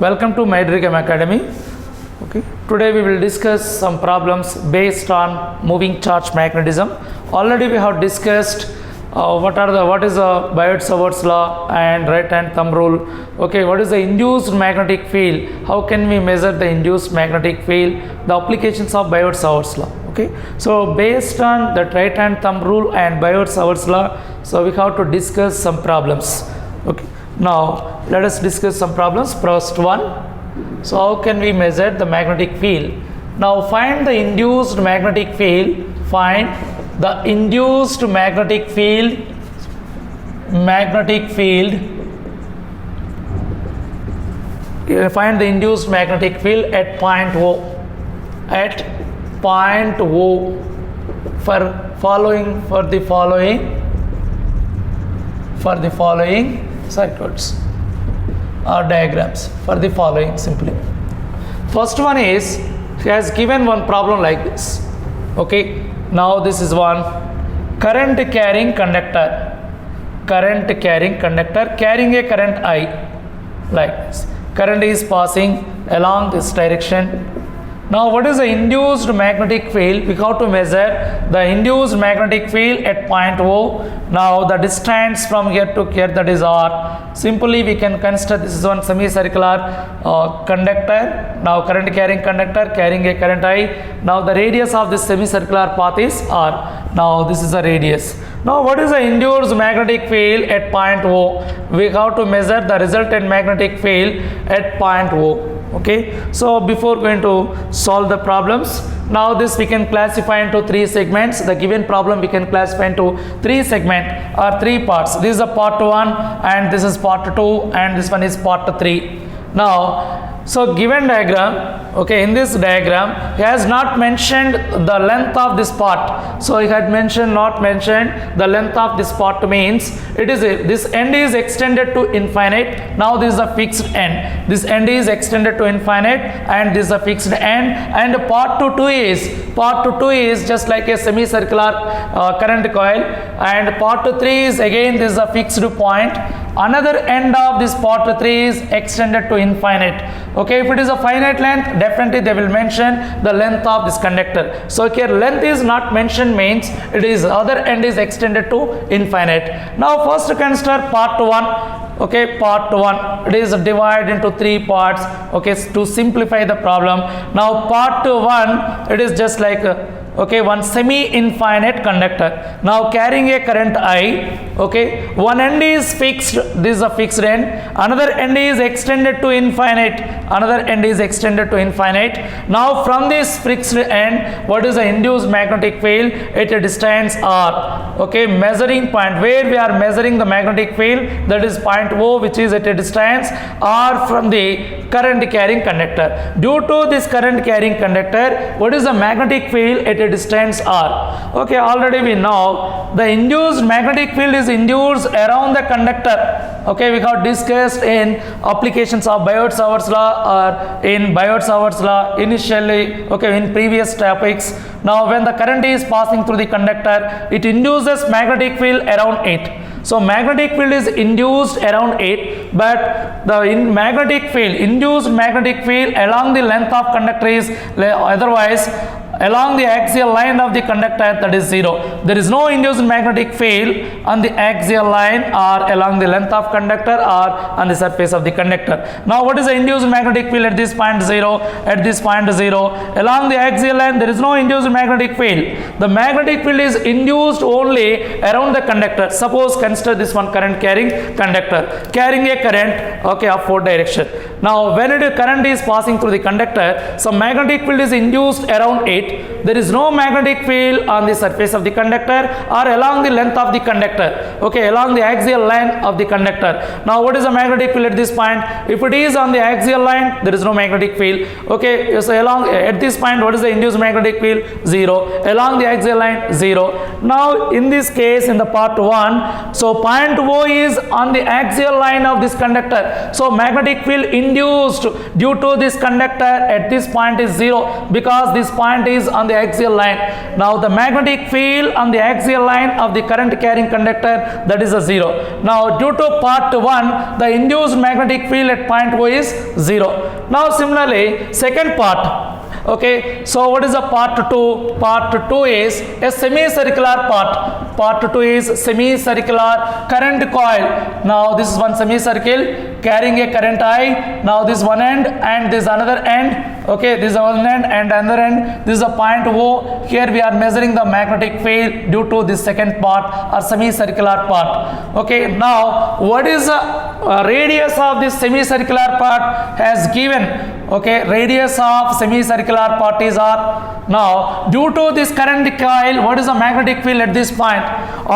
Welcome to My DREAMz Academy. Okay. Today we will discuss some problems based on moving charge magnetism. Already we have discussed what is the Biot-Savart's law and right hand thumb rule. Okay, what is the induced magnetic field? How can we measure the induced magnetic field? The applications of Biot-Savart's law. Okay, so based on the right hand thumb rule and Biot-Savart's law, so we have to discuss some problems. Okay, now let us discuss some problems. First one, so how can we measure the magnetic field? Now find the induced magnetic field. Find the induced magnetic field. Find the induced magnetic field at point O. At point O for the following circuits or diagrams, for the following simply. First one is, he has given one problem like this. Okay, now this is one current carrying conductor carrying a current I like this. Current is passing along this direction. Now what is the induced magnetic field? We have to measure the induced magnetic field at point O. Now the distance from here to here, that is R. Simply we can consider this is one semicircular conductor. Now current carrying conductor carrying a current I. Now the radius of this semicircular path is R. Now this is the radius. Now what is the induced magnetic field at point O? We have to measure the resultant magnetic field at point O. Okay, so before going to solve the problems, now this we can classify into three segments. The given problem we can classify into three segments or three parts. This is a part 1 and this is part 2 and this one is part 3. Now so given diagram, okay, in this diagram he has not mentioned the length of this part. So he had not mentioned the length of this part, means it is this end is extended to infinite. Now this is a fixed end. This end is extended to infinite and this is a fixed end. And part 2 is just like a semicircular current coil, and part 3 is again this is a fixed point. Another end of this part 3 is extended to infinite. Okay, if it is a finite length, definitely they will mention the length of this conductor. So here length is not mentioned, means it is other end is extended to infinite. Now first consider part 1. Okay, part 1, it is divided into three parts. Okay, to simplify the problem. Now part 1, it is just like okay, one semi-infinite conductor. Now carrying a current I. Okay, one end is fixed, this is a fixed end. Another end is extended to infinite. Now from this fixed end, what is the induced magnetic field at a distance R? Okay, measuring point where we are measuring the magnetic field, that is point O, which is at a distance R from the current carrying conductor. Due to this current carrying conductor, what is the magnetic field at a distance R? Okay, already we know the induced magnetic field is induced around the conductor. Okay, we have discussed in applications of Biot-Savart's law or in Biot-Savart's law initially, okay, in previous topics. Now when the current is passing through the conductor, it induces magnetic field around it. So magnetic field is induced around it, but the induced magnetic field along the length of conductor is otherwise along the axial line of the conductor, that is 0. There is no induced magnetic field on the axial line or along the length of conductor or on the surface of the conductor. Now what is the induced magnetic field at this point 0? At this point 0, along the axial line there is no induced magnetic field. The magnetic field is induced only around the conductor. Suppose consider this one current carrying conductor carrying a current, okay, of 4 direction. Now when current is passing through the conductor, some magnetic field is induced around it. There is no magnetic field on the surface of the conductor or along the length of the conductor, okay, along the axial line of the conductor. Now what is the magnetic field at this point? If it is on the axial line, there is no magnetic field. Okay, so along at this point, what is the induced magnetic field? 0. Along the axial line, 0. Now in this case, in the part 1, so point O is on the axial line of this conductor. So magnetic field induced due to this conductor at this point is 0 because this point is on the axial line. Now the magnetic field on the axial line of the current carrying conductor, that is a 0. Now due to part 1, the induced magnetic field at point O is 0. Now similarly, second part. Okay, so what is the part 2? Part 2 is a semicircular part. Part 2 is semicircular current coil. Now this is one semicircle carrying a current I. Now this one end and this another end. Okay, this is one end and another end. This is a point O. Here we are measuring the magnetic field due to this second part or semicircular part. Okay, now what is the radius of this semicircular part has given. Okay, radius of semicircular part is R. Now due to this current coil, what is the magnetic field at this point?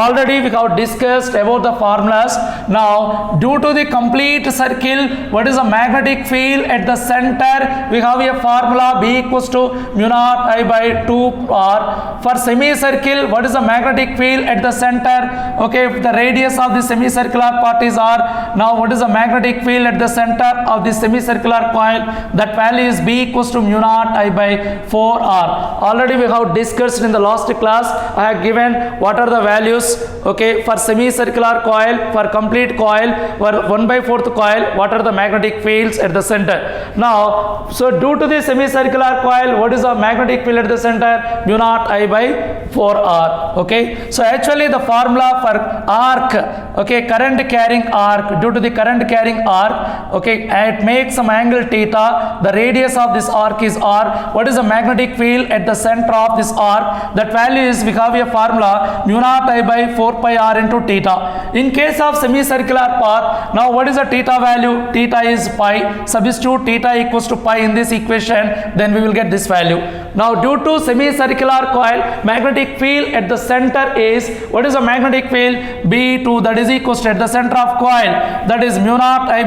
Already we have discussed about the formulas. Now due to the complete circle, what is the magnetic field at the center? We have a formula B equals to mu naught I by 2 R. For semicircle, what is the magnetic field at the center? Okay, if the radius of the semicircular part is R. Now what is the magnetic field at the center of the semicircular coil? That value is B equals to mu naught I by 4 R. Already we have discussed in the last class. I have given what are the values, okay, for semicircular coil, for complete coil, for 1/4 coil, what are the magnetic fields at the center. Now, so due to the semicircular coil, what is the magnetic field at the center? Mu naught I by 4 R. Okay, so actually the formula for arc, okay, current carrying arc, due to the current carrying arc, okay, it makes some angle theta. The radius of this arc is R. What is the magnetic field at the center of this arc? That value is, we have a formula mu naught I by 4 pi R into theta. In case of semicircular path, now what is the theta value? Theta is pi. Substitute theta equals to pi in this equation, then we will get this value. Now due to semicircular coil, magnetic field at the center is, what is the magnetic field? B2, that is equals to at the center of coil, that is mu naught I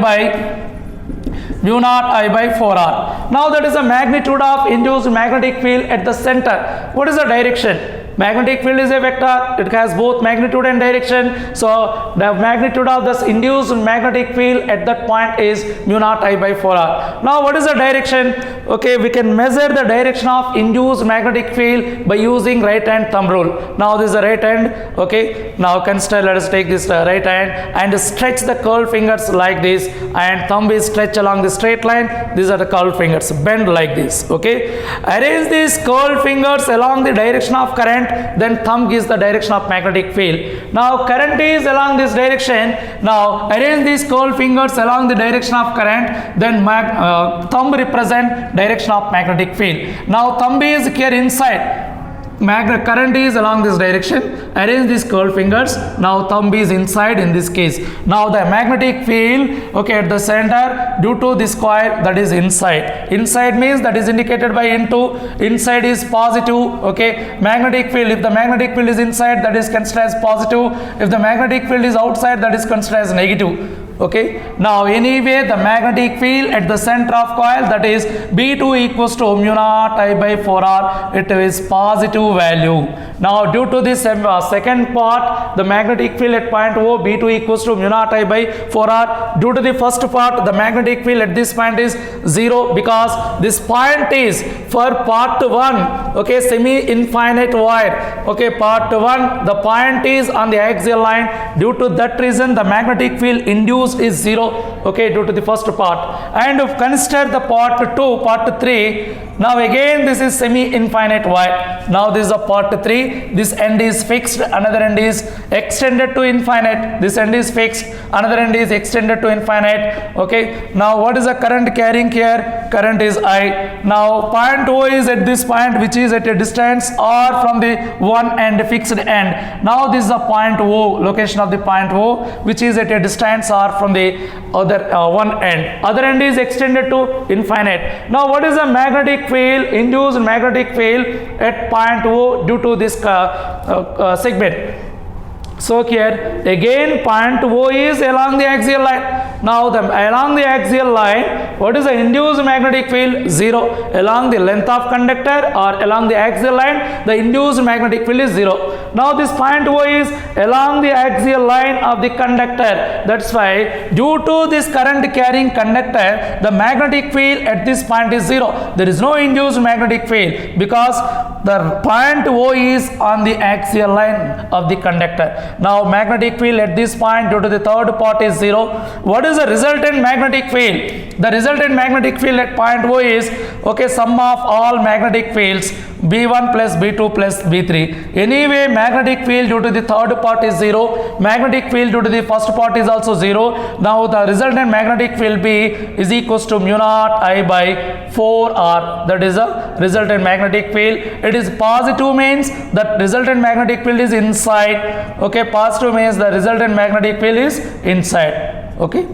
by 4 R. Now that is the magnitude of induced magnetic field at the center. What is the direction? Magnetic field is a vector, it has both magnitude and direction. So the magnitude of this induced magnetic field at that point is mu naught I by 4 R. Now what is the direction? Okay, we can measure the direction of induced magnetic field by using right hand thumb rule. Now this is the right hand. Okay, now consider, let us take this right hand and stretch the curled fingers like this, and thumb is stretched along the straight line. These are the curled fingers, bend like this. Okay, arrange these curled fingers along the direction of current, then thumb gives the direction of magnetic field. Now current is along this direction. Now arrange these curled fingers along the direction of current, then thumb represent direction of magnetic field. Now thumb is here inside. Current is along this direction. Arrange these curled fingers. Now thumb is inside in this case. Now the magnetic field, okay, at the center due to this coil, that is inside. Inside means that is indicated by into. Inside is positive. Okay, magnetic field, if the magnetic field is inside, that is considered as positive. If the magnetic field is outside, that is considered as negative. Okay, now anyway the magnetic field at the center of coil, that is B2 equals to mu naught I by 4 R. It is positive value. Now due to this second part, the magnetic field at point O, B2 equals to mu naught I by 4 R. Due to the first part, the magnetic field at this point is 0 because this point is for part 1, okay, semi-infinite wire. Okay, part 1, the point is on the axial line. Due to that reason, the magnetic field induced is 0, okay, due to the first part. And consider the part 2, part 3. Now again this is semi-infinite wire. Now this is a part 3. This end is fixed, another end is extended to infinite. This end is fixed, another end is extended to infinite. Okay, now what is the current carrying here? Current is I. Now point O is at this point, which is at a distance R from the one end, fixed end. Now this is the point O, location of the point O, which is at a distance R from the other one end. Other end is extended to infinite. Now what is the magnetic field, induced magnetic field at point O due to this segment? So here again point O is along the axial line. Now along the axial line, what is the induced magnetic field? 0. Along the length of conductor or along the axial line, the induced magnetic field is 0. Now this point O is along the axial line of the conductor. That's why due to this current carrying conductor, the magnetic field at this point is 0. There is no induced magnetic field because the point O is on the axial line of the conductor. Now magnetic field at this point due to the third part is 0. What is the resultant magnetic field? The resultant magnetic field at point O is, okay, sum of all magnetic fields B1 plus B2 plus B3. Anyway, magnetic field due to the third part is 0. Magnetic field due to the first part is also 0. Now the resultant magnetic field B is equals to mu naught I by 4R. That is the resultant magnetic field. It is positive means that resultant magnetic field is inside. Okay, positive means the resultant magnetic field is inside. Okay.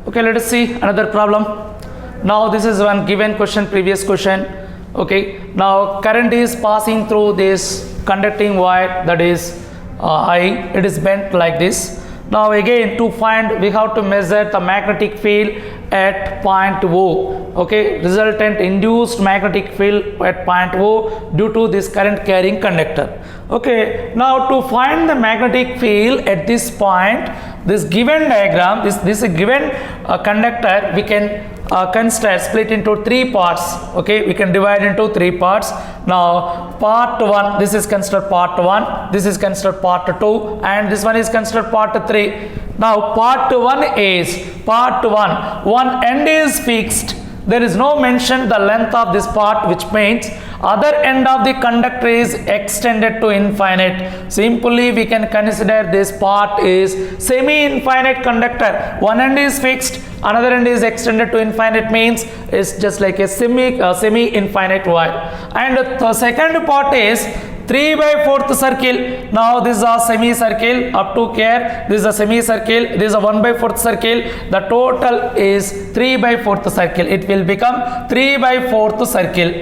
Okay, let us see another problem. Now this is one given question, previous question. Okay, now current is passing through this conducting wire, that is I. It is bent like this. Now again, to find, we have to measure the magnetic field at point O. Okay, resultant induced magnetic field at point O due to this current carrying conductor. Okay, now to find the magnetic field at this point, this given diagram, this given conductor, we can consider split into 3 parts. Okay, we can divide into 3 parts. Now part 1, this is considered part 1, this is considered part 2, and this one is considered part 3. Now part 1 is, one end is fixed. There is no mention the length of this part, which means other end of the conductor is extended to infinite. Simply we can consider this part is semi-infinite conductor. One end is fixed, another end is extended to infinite, means it's just like a semi-infinite wire. And the second part is 3/4 circle. Now this is a semicircle up to here. This is a semicircle. This is a 1/4 circle. The total is 3/4 circle. It will become 3/4 circle.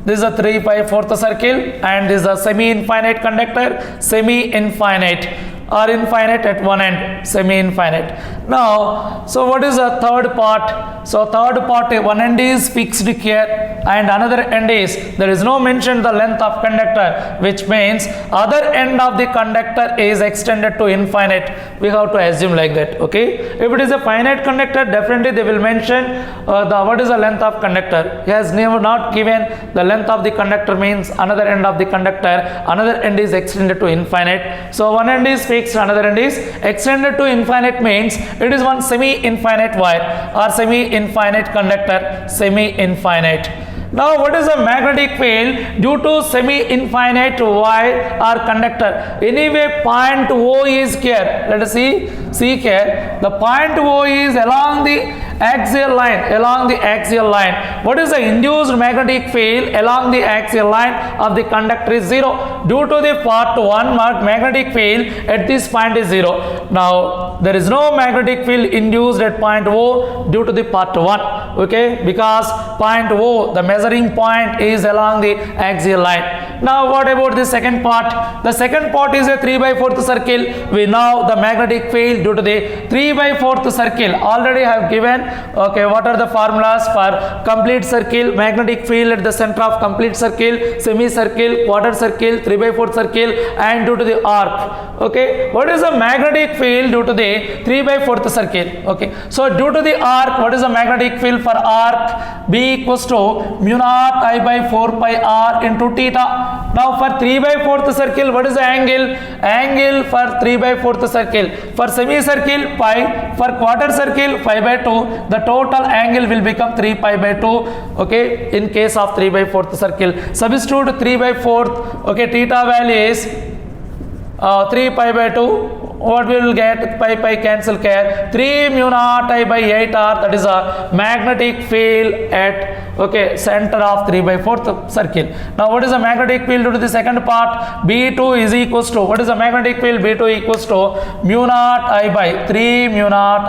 This is a 3/4 circle, and this is a semi-infinite conductor. Semi-infinite or infinite at one end, semi-infinite. Now, so what is the third part? So third part, one end is fixed here and another end is, there is no mention the length of conductor, which means other end of the conductor is extended to infinite. We have to assume like that. Okay, if it is a finite conductor, definitely they will mention what is the length of conductor. He has never not given the length of the conductor, means another end of the conductor, another end is extended to infinite. So one end is fixed, another end is extended to infinite, means it is one semi-infinite wire or semi-infinite conductor, semi-infinite. Now what is the magnetic field due to semi-infinite wire or conductor? Anyway, point O is here. Let us see here. The point O is along the axial line. What is the induced magnetic field along the axial line of the conductor is 0. Due to the part 1, magnetic field at this point is 0. Now there is no magnetic field induced at point O due to the part 1. Okay, because point O, the measuring point, is along the axial line. Now what about the second part? The second part is a 3/4 circle. We know the magnetic field due to the 3/4 circle. Already I have given. Okay, what are the formulas for complete circle? Magnetic field at the center of complete circle, semicircle, quarter circle, 3/4 circle, and due to the arc. Okay, what is the magnetic field due to the 3/4 circle? Okay, so due to the arc, what is the magnetic field for arc? B equals to mu naught I by 4 pi r into theta. Now for 3/4 circle, what is the angle? Angle for 3/4 circle. For semicircle, pi. For quarter circle, pi by 2. The total angle will become 3 pi by 2. Okay, in case of 3/4 circle, substitute 3/4. Okay, theta value is 3 pi by 2. What we will get? Pi cancel here. 3 mu naught I by 8r. That is a magnetic field at, okay, center of 3/4 circle. Now what is the magnetic field due to the second part? B2 is equals to, what is the magnetic field? B2 equals to mu naught I by 3 mu naught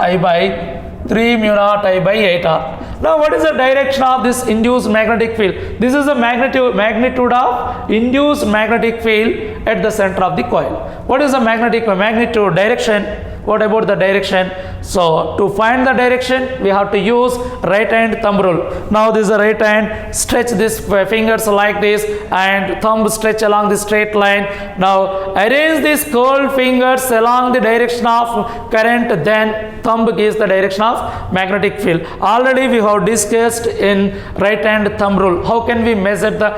I by 8r. Now what is the direction of this induced magnetic field? This is the magnitude of induced magnetic field at the center of the coil. What is the magnitude direction? What about the direction? So to find the direction, we have to use right hand thumb rule. Now this is the right hand, stretch these fingers like this and thumb stretch along the straight line. Now arrange these curled fingers along the direction of current, then thumb gives the direction of magnetic field. Already we have discussed in right hand thumb rule. How can we measure the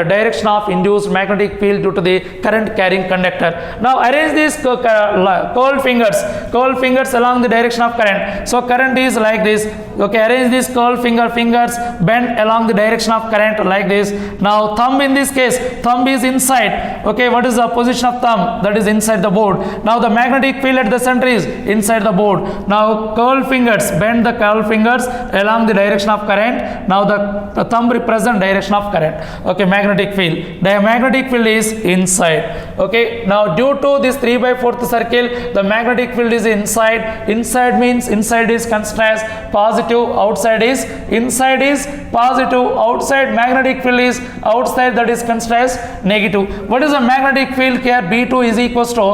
direction of induced magnetic field due to the current carrying conductor? Now arrange these curled fingers along the direction of current. So current is like this. Okay, arrange these curled fingers bend along the direction of current like this. Now thumb, in this case thumb is inside. Okay, what is the position of thumb? That is inside the board. Now the magnetic field at the center is inside the board. Now curled fingers, bend the curled fingers along the direction of current. Now the thumb represent direction of current. Okay, magnetic field. The magnetic field is inside. Okay, now due to this 3/4 circle, the magnetic field is inside. Inside means inside is considered as positive, outside is positive, outside magnetic field is outside, that is considered as negative. What is the magnetic field here? B2 is equals to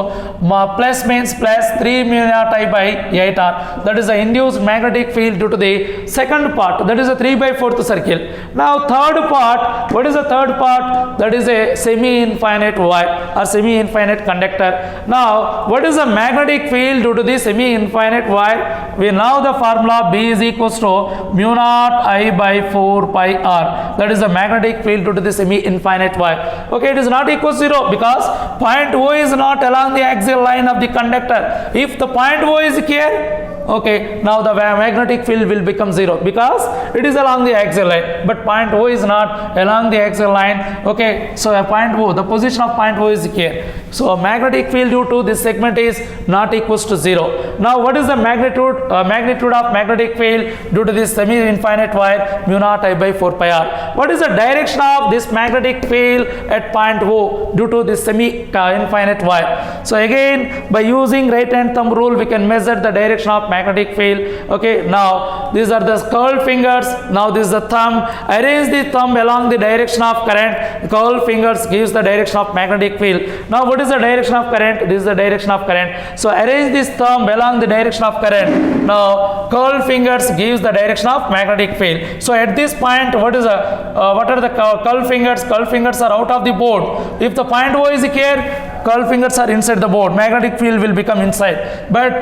plus means plus 3 mu naught I by 8R. That is the induced magnetic field due to the second part, that is a 3/4 circle. Now third part, what is the third part? That is a semi-infinite wire or semi-infinite conductor. Now what is the magnetic field due to the semi-infinite wire? We know the formula B is equals to mu naught I by 4 pi R. That is the magnetic field due to the semi-infinite wire. Okay, it is not equal to 0 because point O is not along the axial line of the conductor. If the point O is here, okay, now the magnetic field will become 0 because it is along the axial line, but point O is not along the axial line. Okay, so a point O, the position of point O is here. So magnetic field due to this segment is not equals to 0. Now what is the magnitude of magnetic field due to this semi-infinite wire? Mu naught I by 4 pi R. What is the direction of this magnetic field at point O due to this semi-infinite wire? So again, by using right hand thumb rule, we can measure the direction of magnetic field. Okay, now these are the curled fingers. Now this is the thumb. Arrange the thumb along the direction of current. The curled fingers gives the direction of magnetic field. Now what is the direction of current? This is the direction of current. So arrange this thumb along the direction of current. Now curled fingers gives the direction of magnetic field. So at this point, what are the curled fingers? Curled fingers are out of the board. If the point O is here, curled fingers are inside the board, magnetic field will become inside. But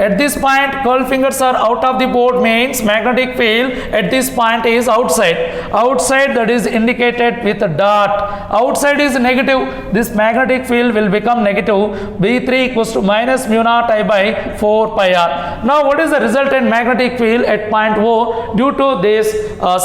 at this point, curled fingers are out of the board means magnetic field at this point is outside. Outside, that is indicated with a dot. Outside is negative. This magnetic field will become negative. B3 equals to minus mu naught I by 4 pi R. Now what is the resultant magnetic field at point O due to this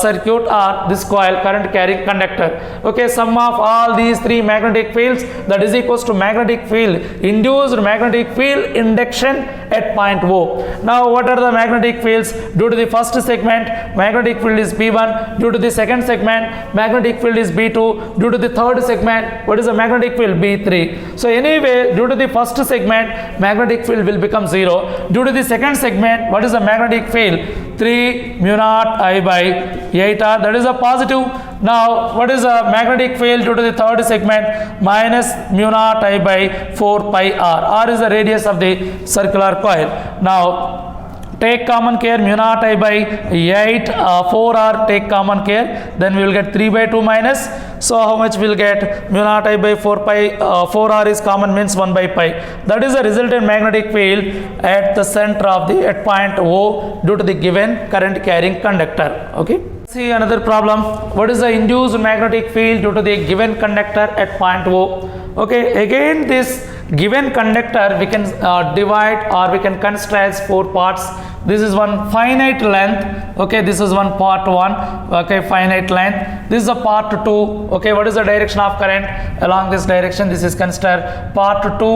circuit or this coil current carrying conductor? Okay, sum of all these three magnetic fields, that is equals to magnetic field, induced magnetic field induction at point O. Now what are the magnetic fields? Due to the first segment, magnetic field is B1. Due to the second segment, magnetic field is B2. Due to the third segment, what is the magnetic field? B3. So anyway, due to the first segment, magnetic field will become 0. Due to the second segment, what is the magnetic field? 3 mu naught I by 8R, that is a positive. Now what is the magnetic field due to the third segment? Minus mu naught I by 4 pi R. R is the radius of the circular coil. Now take common care, mu naught I by 8, 4R, take common care, then we will get 3/2 minus. So how much we will get? Mu naught I by 4 pi, 4R is common means 1 by pi. That is the resultant magnetic field at the center of the, at point O due to the given current carrying conductor. Okay. See another problem. What is the induced magnetic field due to the given conductor at point O? Okay, again this given conductor we can divide or we can consider as 4 parts. This is one finite length. Okay, this is one part 1. Okay, finite length. This is a part 2. Okay, what is the direction of current along this direction? This is considered part 2,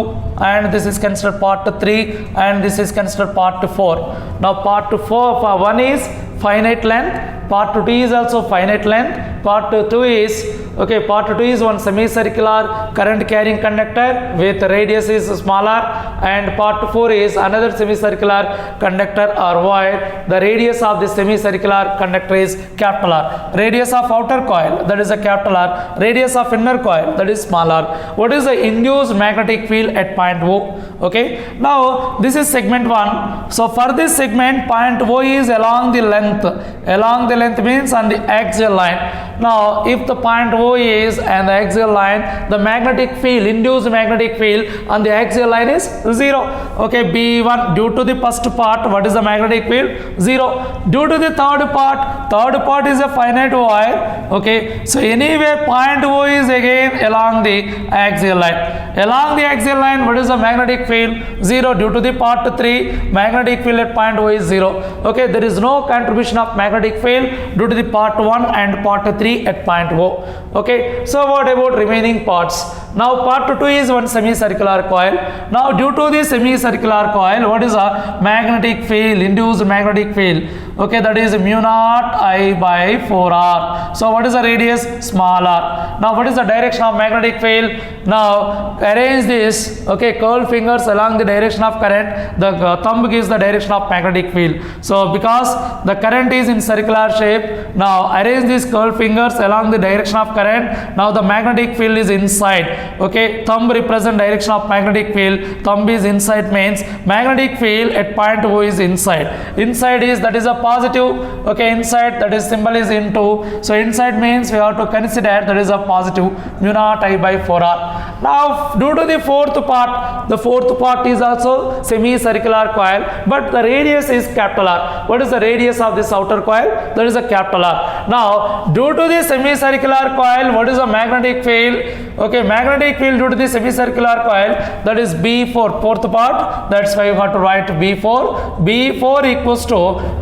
and this is considered part 3, and this is considered part 4. Now part 4, 1 is finite length, part 2 is also finite length, part 2 is part 2 is one semicircular current carrying conductor with radius is smaller, and part 4 is another semicircular conductor or wire. The radius of the semicircular conductor is capital R. Radius of outer coil, that is a capital R. Radius of inner coil, that is small r. What is the induced magnetic field at point O? Okay, now this is segment 1. So for this segment, point O is along the length. Along the length means on the axial line. Now if the point O is and the axial line, the magnetic field, induced magnetic field on the axial line is 0. Okay, B1, due to the first part, what is the magnetic field? 0. Due to the third part is a finite wire. Okay, so anyway point O is again along the axial line. Along the axial line, what is the magnetic field? 0. Due to the part 3, magnetic field at point O is 0. Okay, there is no contribution of magnetic field due to the part 1 and part 3 at point O. Okay, so what about remaining parts? Now part 2 is one semicircular coil. Now due to the semicircular coil, what is a magnetic field, induced magnetic field? Okay, that is mu naught I by 4r. So what is the radius? Small r. Now what is the direction of magnetic field? Now arrange this. Okay, curl fingers along the direction of current. The thumb gives the direction of magnetic field. So because the current is in circular shape, now arrange these curl fingers along the direction of current. Now the magnetic field is inside. Okay, thumb represent direction of magnetic field. Thumb is inside means magnetic field at point O is inside. Inside is, that is a positive. Okay, inside, that is symbol is into. So inside means we have to consider that is a positive, mu naught I by 4r. Now due to the fourth part is also semicircular coil, but the radius is capital R. What is the radius of this outer coil? That is a capital R. Now due to the semicircular coil, what is the magnetic field? Okay, magnetic field due to the semicircular coil, that is B4, fourth part. That's why you have to write B4. B4 equals to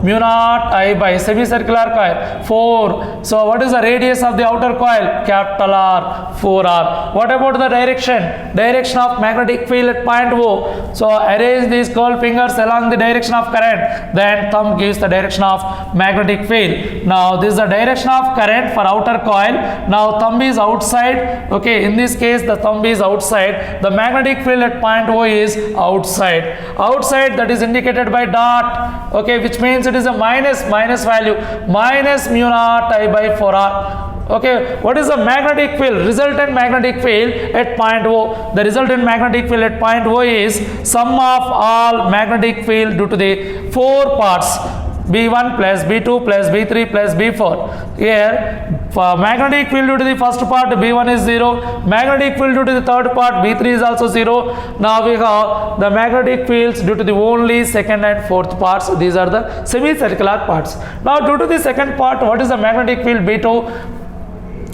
mu naught I by semicircular coil 4. So what is the radius of the outer coil? Capital R, 4r. What about the direction? Direction of magnetic field at point O. So arrange these curl fingers along the direction of current. Then thumb gives the direction of magnetic field. Now this is the direction of current for outer coil. Now thumb is outside. Okay, in this case the thumb is outside. The magnetic field at point O is outside. Outside, that is indicated by dot. Okay, which means it is a minus value, minus mu naught I by 4r. Okay, what is the magnetic field? Resultant magnetic field at point O. The resultant magnetic field at point O is sum of all magnetic field due to the 4 parts. B1 plus B2 plus B3 plus B4. Here for magnetic field due to the first part, B1 is 0. Magnetic field due to the third part, B3 is also 0. Now we have the magnetic fields due to the only second and fourth parts. These are the semicircular parts. Now due to the second part, what is the magnetic field? B2.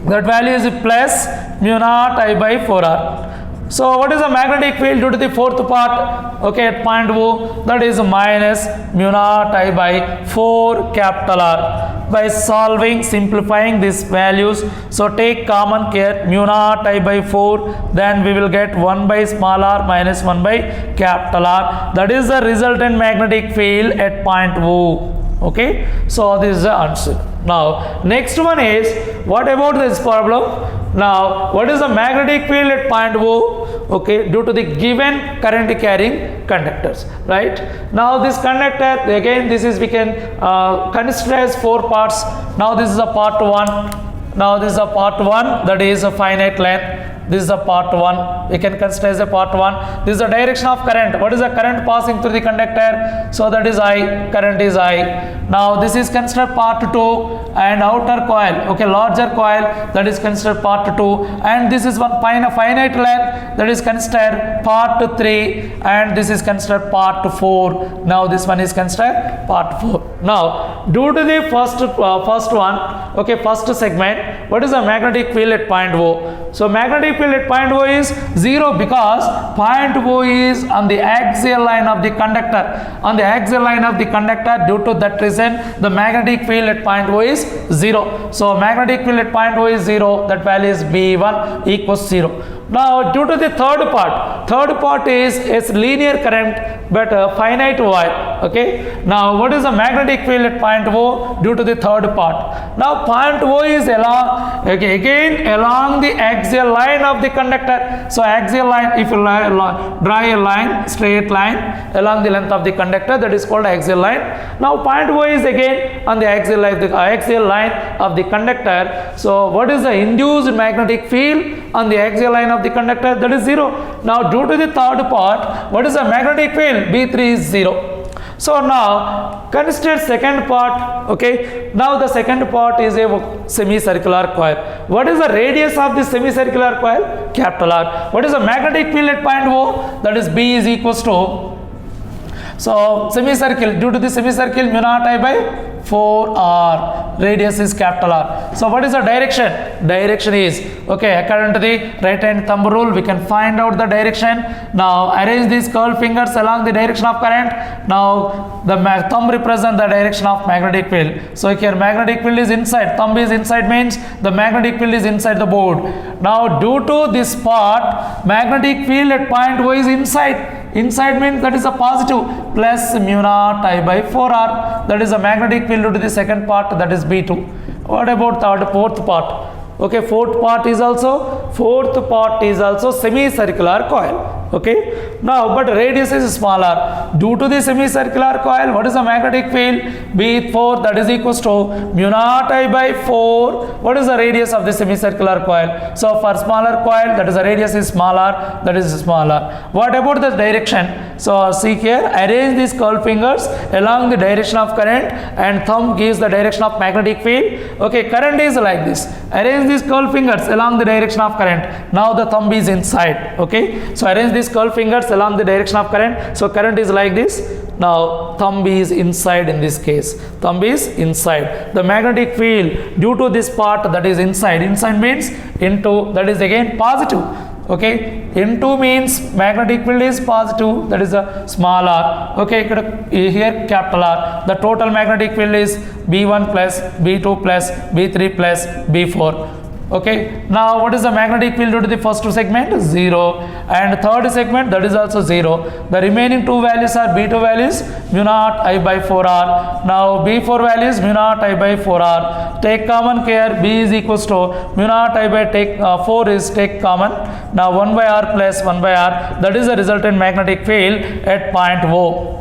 That value is plus mu naught I by 4r. So what is the magnetic field due to the fourth part? Okay, at point O, that is minus mu naught I by 4 capital R. By simplifying these values, so take common care, mu naught I by 4, then we will get 1 by small r minus 1 by capital R. That is the resultant magnetic field at point O. Okay, so this is the answer. Now next one is, what about this problem? Now what is the magnetic field at point O? Okay, due to the given current carrying conductors, right? Now this conductor, again this is, we can consider as 4 parts. Now this is a part 1. Now this is a part 1, that is a finite length. This is a part 1. We can consider as a part 1. This is the direction of current. What is the current passing through the conductor? So that is I. Current is I. Now this is considered part 2, and outer coil. Okay, larger coil, that is considered part 2, and this is one finite length, that is considered part 3, and this is considered part 4. Now this one is considered part 4. Now due to the first one, okay, first segment, what is the magnetic field at point O? So magnetic field at point O is 0 because point O is on the axial line of the conductor. On the axial line of the conductor, due to that reason, the magnetic field at point O is 0. So magnetic field at point O is 0. That value is B1 equals 0. Now due to the third part is linear current but a finite wire. Okay, now what is the magnetic field at point O due to the third part? Now point O is along, okay, again along the axial line of the conductor. So axial line, if you draw a line, straight line along the length of the conductor, that is called axial line. Now point O is again on the axial line of the conductor. So what is the induced magnetic field on the axial line of the conductor? That is 0. Now due to the third part, what is the magnetic field? B3 is 0. So now consider second part. Okay, now the second part is a semicircular coil. What is the radius of the semicircular coil? Capital R. What is the magnetic field at point O? That is B is equals to, so semicircle, due to the semicircle, mu naught I by 4R, radius is capital R. So what is the direction? Direction is, okay, according to the right hand thumb rule, we can find out the direction. Now arrange these curved fingers along the direction of current. Now the thumb represents the direction of magnetic field. So here magnetic field is inside, thumb is inside, means the magnetic field is inside the board. Now due to this part, magnetic field at point O is inside. Inside means that is a positive, plus mu naught I by 4R, that is a magnetic field due to the second part, that is B2. What about fourth part? Okay, fourth part is also semicircular coil. Okay, now but radius is smaller. Due to the semicircular coil, what is the magnetic field? B4, that is equals to mu naught I by 4. What is the radius of the semicircular coil? So for smaller coil, that is the radius is smaller, that is smaller. What about the direction? So see here, arrange these curved fingers along the direction of current, and thumb gives the direction of magnetic field. Okay, current is like this. Arrange these curved fingers along the direction of current. Now the thumb is inside. Okay, so arrange these curved fingers along the direction of current. So current is like this. Now thumb is inside in this case. Thumb is inside. The magnetic field due to this part, that is inside. Inside means into, that is again positive. Okay, into means magnetic field is positive, that is a small r. Okay, here capital R. The total magnetic field is B1 plus B2 plus B3 plus B4. Okay, now what is the magnetic field due to the first segment? 0, and third segment, that is also 0. The remaining two values are B2 values mu naught I by 4R. Now B4 values mu naught I by 4R. Take common here, B is equals to mu naught I by 4 is take common. Now 1 by R plus 1 by R, that is the resultant magnetic field at point O.